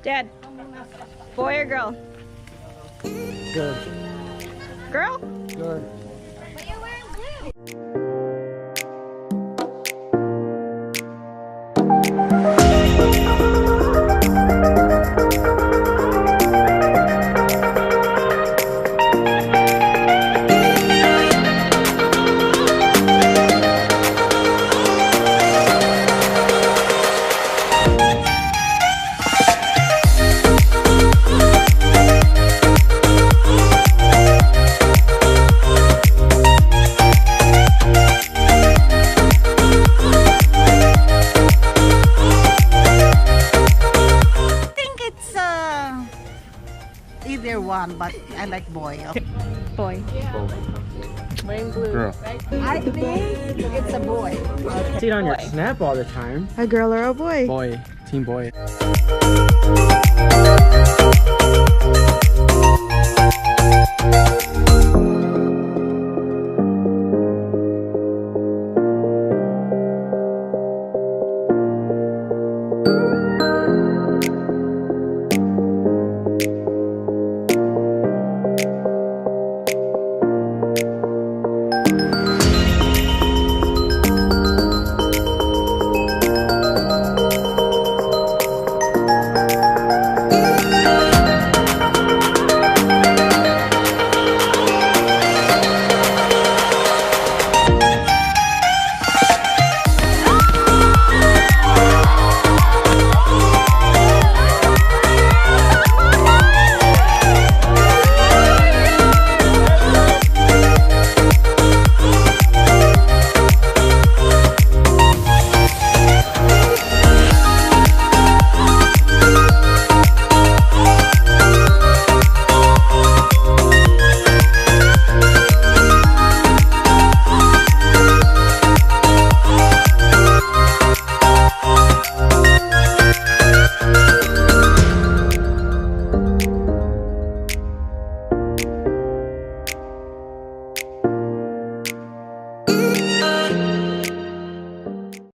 Dad, boy or girl? Good. Girl? Good. But you're wearing blue. Either one, but I like boy. Boy. Wearing blue. Girl. I think it's a boy. See it on your snap all the time. A girl or a boy? Boy. Team boy.